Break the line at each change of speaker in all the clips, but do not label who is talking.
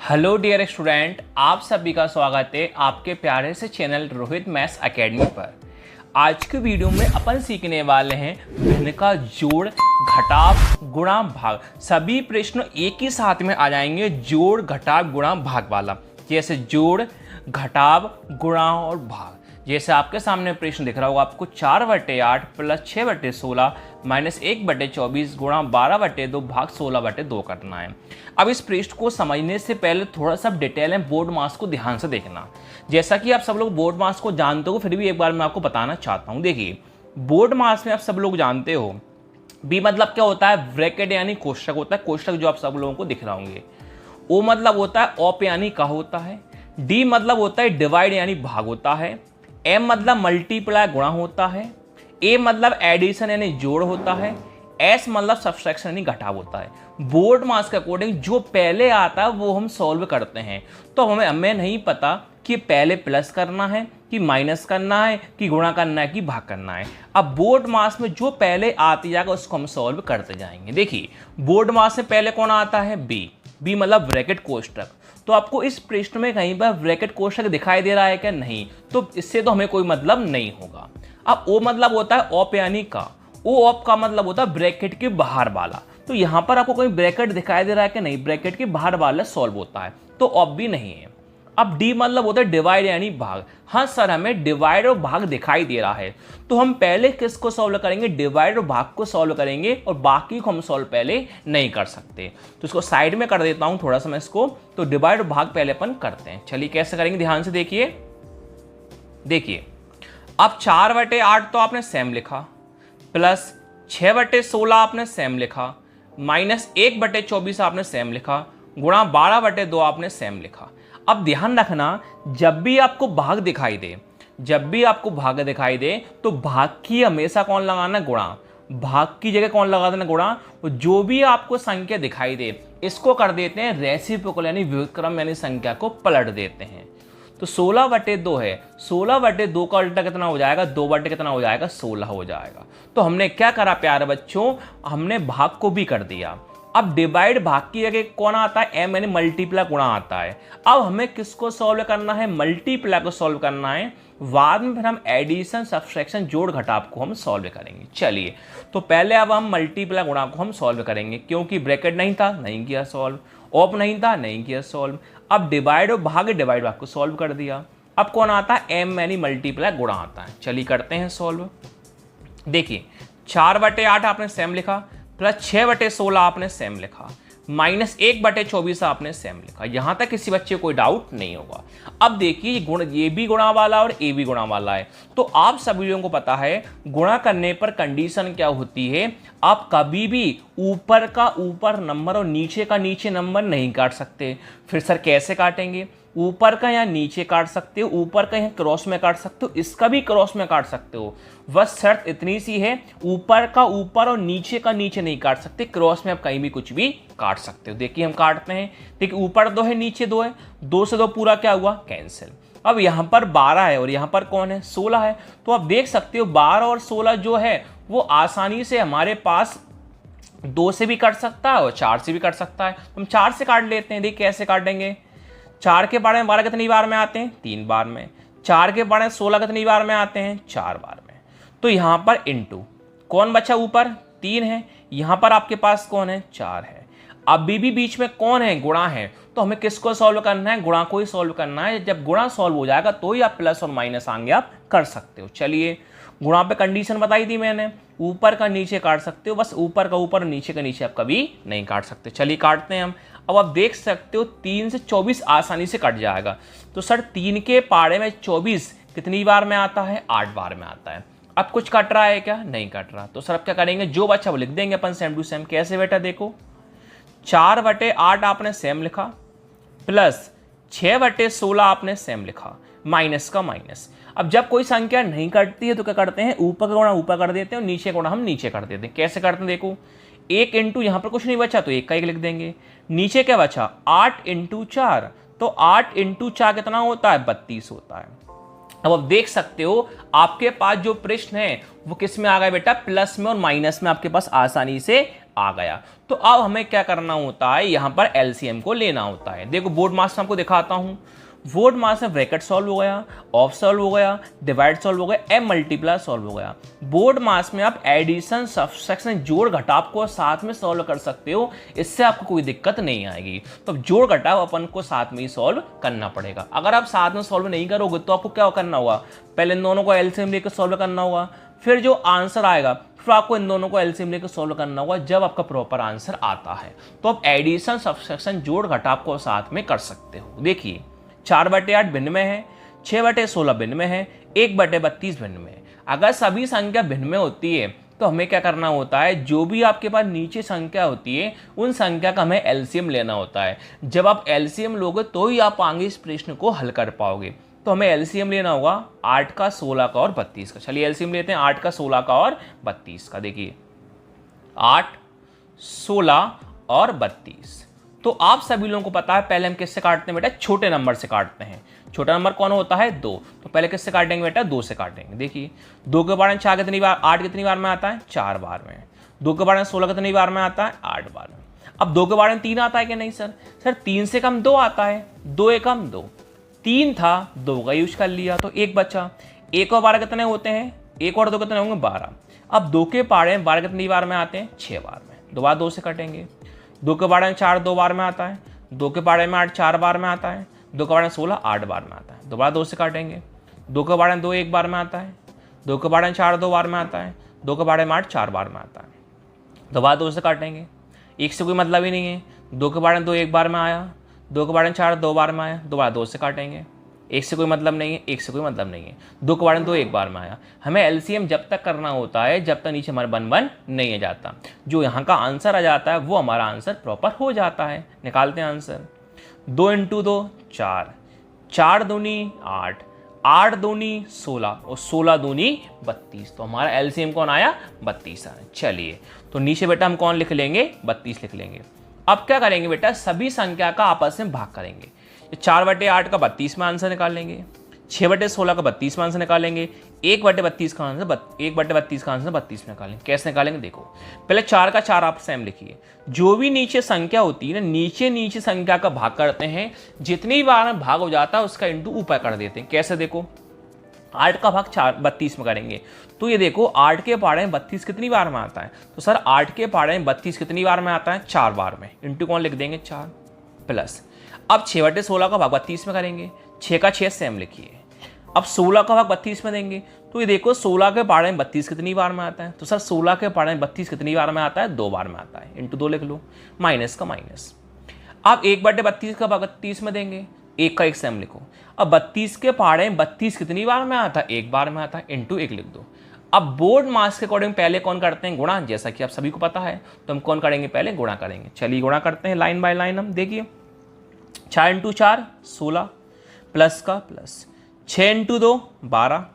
Hello dear student, आप सभी का स्वागत है आपके प्यारे से चैनल रोहित मैथ्स एकेडमी पर। आज के वीडियो में अपन सीखने वाले हैं भिन्न का जोड़, घटाव, गुणा, भाग। सभी प्रश्न एक ही साथ में आ जाएंगे, जोड़, घटाव, गुणा, भाग वाला। जैसे जोड़, घटाव, गुणा और भाग। जैसे आपके सामने प्रश्न दिख रहा होगा आपको 4/8 प्लस 6/16 माइनस 1/24 गुणा 12/2 भाग 16/2 करना है। अब इस प्रश्न को समझने से पहले थोड़ा सा डिटेल में बोर्ड मास को ध्यान से देखना। जैसा कि आप सब लोग बोर्ड मास को जानते हो, फिर भी एक बार मैं आपको बताना चाहता हूँ। देखिए, बोर्ड मास में आप सब लोग जानते हो बी मतलब क्या होता है, ब्रैकेट यानी कोष्टक होता है। कोष्टक जो आप सब लोगों को दिख रहा होंगे। ओ मतलब होता है ऑप यानी का होता है। डी मतलब होता है डिवाइड यानी भाग होता है। एम मतलब मल्टीप्लाई गुणा होता है। ए मतलब एडिशन यानी जोड़ होता है। एस मतलब सब्सट्रैक्शन यानी घटाव होता है। बोर्ड मास के अकॉर्डिंग जो पहले आता है वो हम सॉल्व करते हैं। तो हमें नहीं पता कि पहले प्लस करना है कि माइनस करना है कि गुणा करना है कि भाग करना है। अब बोर्ड मास में जो पहले आती जाएगा उसको हम सॉल्व करते जाएंगे। देखिए, बोर्ड मास में पहले कौन आता है, बी। बी मतलब ब्रैकेट कोष्टक। तो आपको इस प्रश्न में कहीं पर ब्रैकेट कोष्टक दिखाई दे रहा है क्या? नहीं। तो इससे तो हमें कोई मतलब नहीं होगा। अब ओ मतलब होता है ऑप यानी का। ओ ऑप का मतलब होता है ब्रैकेट के बाहर वाला। तो यहां पर आपको कोई ब्रैकेट दिखाई दे रहा है कि नहीं, ब्रैकेट के बाहर वाला सॉल्व होता है, तो ऑप भी नहीं है। अब डी मतलब होता है डिवाइड यानी भाग। हाँ सर, हमें डिवाइड और भाग दिखाई दे रहा है, तो हम पहले किसको सॉल्व करेंगे, डिवाइड और भाग को सॉल्व करेंगे, और बाकी को हम सॉल्व पहले नहीं कर सकते। तो इसको साइड में कर देता हूं थोड़ा सा मैं इसको। तो डिवाइड और भाग पहले अपन करते हैं। चलिए कैसे करेंगे, ध्यान से देखिए। अब 4/8 तो आपने सेम लिखा, प्लस 6/16 आपने सेम लिखा, माइनस 1/24 आपने सेम लिखा, गुणा 12/2 आपने सेम लिखा। अब ध्यान रखना, जब भी आपको भाग दिखाई दे तो भाग की हमेशा कौन लगाना, गुणा। भाग की जगह कौन लगा देना, गुणा। जो भी आपको संख्या दिखाई दे इसको कर देते हैं रेसिप्रोकल यानी व्युत्क्रम, यानी संख्या को पलट देते हैं। तो 16/2 है, 16/2 का उल्टा कितना हो जाएगा, 2 कितना हो जाएगा, 16 हो जाएगा। तो हमने क्या करा प्यारे बच्चों, हमने भाग को भी कर दिया। अब डिवाइड भाग की जगह कौन आता है, एम यानी मल्टीप्लाई गुणा आता है। अब हमें किसको सॉल्व करना है, मल्टीप्लाई को सॉल्व करना है। बाद में फिर हम एडिशन, सब्सट्रैक्शन, जोड़, घटाव को हम सॉल्व करेंगे। चलिए, तो पहले अब हम मल्टीप्लाई गुणा को हम सॉल्व करेंगे, क्योंकि ब्रैकेट नहीं था, नहीं किया सॉल्व। ऑप नहीं था, नहीं किया सॉल्व। अब डिवाइड और डिवाइड भाग को सॉल्व कर दिया। अब कौन आता है, एम यानी मल्टीप्लाई गुणा आता है। चलिए करते हैं सॉल्व। देखिए, 4/8 आपने सेम लिखा, प्लस 6/16 आपने सेम लिखा, माइनस 1/24 आपने सेम लिखा। यहां तक किसी बच्चे को कोई डाउट नहीं होगा। अब देखिए, गुण, ये भी गुणा वाला और ए भी गुणा वाला है। तो आप सभी लोगों को पता है गुणा करने पर कंडीशन क्या होती है, आप कभी भी ऊपर का ऊपर नंबर और नीचे का नीचे नंबर नहीं काट सकते। फिर सर कैसे काटेंगे, ऊपर का या नीचे काट सकते हो, ऊपर का यहाँ क्रॉस में काट सकते हो, इसका भी क्रॉस में काट सकते हो। बस शर्त इतनी सी है, ऊपर का ऊपर और नीचे का नीचे नहीं काट सकते, क्रॉस में आप कहीं भी कुछ भी काट सकते हो। देखिए हम काटते हैं। देखिए, ऊपर 2 है, नीचे 2 है, 2 से 2 पूरा क्या हुआ, कैंसिल। अब यहाँ पर 12 है और यहाँ पर कौन है, 16 है। तो आप देख सकते हो 12 और 16 जो है वो आसानी से हमारे पास 2 से भी कट सकता है और 4 से भी कट सकता है। हम 4 से काट लेते हैं। देखिए कैसे काटेंगे, 4 के बारे में 12 कितनी बार में आते हैं, 3 बार में। 4 के बारे में 16 कितनी बार में आते हैं, 4 बार में। तो यहां पर इनटू कौन बचा, ऊपर 3 है, यहां पर आपके पास कौन है, 4 है। अभी भी बीच में कौन है, गुणा है। तो हमें किसको सॉल्व करना है, गुणा को ही सॉल्व करना है। जब गुणा सॉल्व हो जाएगा तो ही आप प्लस और माइनस आगे आप कर सकते हो। चलिए, गुणा पे कंडीशन बताई थी मैंने, ऊपर का नीचे काट सकते हो, बस ऊपर का ऊपर, नीचे का नीचे आप कभी नहीं काट सकते। चलिए काटते हैं हम। अब आप देख सकते हो 3 से 24 आसानी से कट जाएगा। तो सर 3 के पाड़े में 24 कितनी बार में आता है, 8 बार में आता है। अब कुछ कट रहा है क्या, नहीं कट रहा। तो सर अब क्या करेंगे, जो बच्चा वो लिख देंगे अपन सेम टू सेम। कैसे बेटा, देखो 4/8 आपने सेम लिखा, प्लस 6/16 आपने सेम लिखा, माइनस का माइनस। अब जब कोई संख्या नहीं कटती है तो क्या करते हैं, ऊपर का गुणा ऊपर कर देते हैं और नीचे गुणा हम नीचे कर देते हैं। कैसे करते हैं, देखो 1 इंटू यहाँ पर कुछ नहीं बचा तो 1 का 1 लिख देंगे। नीचे क्या बचा, 8 इंटू 4, तो 8 इंटू 4 कितना होता है, 32 होता है। अब आप देख सकते हो आपके पास जो प्रश्न है वो किस में आ गए बेटा, प्लस में और माइनस में आपके पास आसानी से आ गया। तो अब हमें क्या करना होता है, यहाँ पर एलसीएम को लेना होता है। देखो बोर्ड मास में आपको दिखाता हूँ, बोर्ड मास में ब्रैकेट सॉल्व हो गया, ऑफ सॉल्व हो गया, डिवाइड सॉल्व हो गया, एम मल्टीप्लाई सॉल्व हो गया। बोर्ड मास में आप एडिशन, सब्सट्रैक्शन, जोड़ घटाव को साथ में सॉल्व कर सकते हो, इससे आपको कोई दिक्कत नहीं आएगी। तो जोड़ घटाव अपन को साथ में ही सॉल्व करना पड़ेगा। अगर आप साथ में सॉल्व नहीं करोगे तो आपको क्या करना होगा, पहले इन दोनों को एलसीएम लेकर सॉल्व करना होगा, फिर जो आंसर आएगा फिर आपको इन दोनों को एलसीएम लेकर सॉल्व करना होगा जब आपका प्रॉपर आंसर आता है। तो आप एडिशन, सब्सट्रैक्शन, जोड़ घटाव को साथ में कर सकते हो। देखिए 4/8 भिन्न में है, 6/16 भिन्न में है, 1/32 भिन्न में है। अगर सभी संख्या भिन्न में होती है तो हमें क्या करना होता है, जो भी आपके पास नीचे संख्या होती है उन संख्या का हमें एलसीएम लेना होता है। जब आप एलसीएम लोगे तो ही आप आगे इस प्रश्न को हल कर पाओगे। तो हमें एलसीएम लेना होगा 8 का, 16 का और 32 का। चलिए एलसीएम लेते हैं 8 का, 16 का और 32 का। देखिए 8, 16 और 32। तो आप सभी लोगों को पता है पहले हम किससे काटते हैं बेटा, छोटे नंबर से काटते हैं। छोटा नंबर कौन होता है, 2। तो पहले किससे काटेंगे बेटा, 2 से काटेंगे। देखिए 2 के बारे में 4 कितनी बार, 8 कितनी बार में आता है, 4 बार में। 2 के बारे में 16 कितनी बार में आता है, 8 बार में। अब 2 के बारे में 3 आता है कि नहीं सर, 3 से कम 2 आता है, 2 एकम 2। 3 था, 2 का यूज कर लिया तो 1 बचा। 1 और 12 कितने होते हैं, 1 और 2 कितने होंगे, 12। अब 2 के पारे में 12 कितनी बार में आते हैं, 6 बार में। दोबारा 2 से कटेंगे। 2 के बारे में 4 2 बार में आता है, 2 के बारे में 8 4 बार में आता है, 2 के बारे में 16 8 बार में आता है। दोबारा 2 से काटेंगे। 2 के बारे में 2 1 बार में आता है, 2 के बारे में 4 2 बार में आता है, 2 के बारे में 8 4 बार में आता है। दोबारा 2 से काटेंगे। 1 से कोई मतलब ही नहीं है। 2 के बारे में 2 1 बार में आया, 2 के बारे में 4 2 बार में आया। दोबारा 2 से काटेंगे। 1 से कोई मतलब नहीं है, 1 से कोई मतलब नहीं है। 2 के बारे में 2 1 बार में आया। हमें एलसीएम जब तक करना होता है जब तक नीचे हमारा 1 1 नहीं आ जाता। जो यहाँ का आंसर आ जाता है वो हमारा आंसर प्रॉपर हो जाता है। निकालते हैं आंसर। 2 × 2 4, 4 दूनी 8, 8 दूनी 16 और 16 दूनी 32। तो हमारा एलसीएम कौन आया, 32 आया। चलिए तो नीचे बेटा हम कौन लिख लेंगे, 32 लिख लेंगे। अब क्या करेंगे बेटा, सभी संख्या का आपस में भाग करेंगे। 4/8 का 32 में आंसर निकालेंगे, 6/16 का 32 में आंसर निकालेंगे, 1/32 का आंसर 1/32 का आंसर 32 में निकालेंगे। कैसे निकालेंगे देखो, पहले 4 का 4 आप सेम लिखिए। जो भी नीचे संख्या होती है ना, नीचे संख्या का भाग करते हैं, जितनी बार भाग हो जाता है उसका इंटू ऊपर कर देते हैं। कैसे देखो, 8 का भाग 32 में करेंगे तो ये देखो 8 के पाड़े में 32 कितनी बार में आता है, तो सर 8 के पाड़े में 32 कितनी बार में आता है, 4 बार में। इंटू कौन लिख देंगे, 4 प्लस। अब 6/16 का भाग 32 में करेंगे, 6 का 6 सेम लिखिए। अब 16 का भाग 32 में देंगे तो ये देखो 16 के पाड़े में 32 कितनी बार में आता है, तो सर 16 के पाड़े में 32 कितनी बार में आता है, 2 बार में आता है। इंटू 2 लिख लो, माइनस का माइनस। अब 1/32 का भाग 32 में देंगे, 1 का 1 सेम लिखो। अब 32 के पाड़े में 32 कितनी बार में आता है, 1 बार में आता है। इंटू 1 लिख दो। अब बोर्ड मास के अकॉर्डिंग पहले कौन करते हैं, गुणा। जैसा कि आप सभी को पता है तो हम कौन करेंगे, पहले गुणा करेंगे। चलिए गुणा करते हैं लाइन बाय लाइन। हम देखिए 4 × 4 16 प्लस का प्लस, 6 × 2 12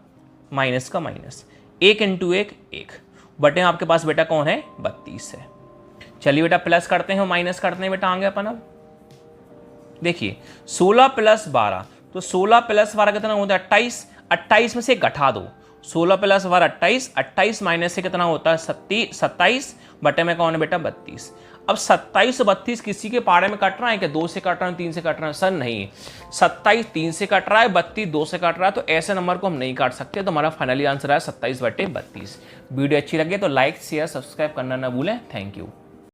माइनस का माइनस, 1 × 1 1 बटे आपके पास बेटा कौन है, 32 है। चलिए बेटा प्लस करते हैं, माइनस करते हैं बेटा आगे अपन। अब देखिए 16 + 12, तो 16 + 12 कितना होता है, 28। 28 में से घटा दो, 16 + 12 28, 28 माइनस से कितना होता है, 27 बटे में कौन है बेटा, 32। अब 27 और 32 किसी के पारे में कट रहा है क्या, 2 से कट रहा है, 3 से कट रहा है, सर नहीं। 27 3 से कट रहा है, 32 2 से कट रहा है, तो ऐसे नंबर को हम नहीं काट सकते। तो हमारा फाइनली आंसर है 27/32। वीडियो अच्छी लगे तो लाइक शेयर सब्सक्राइब करना ना भूलें। Thank you.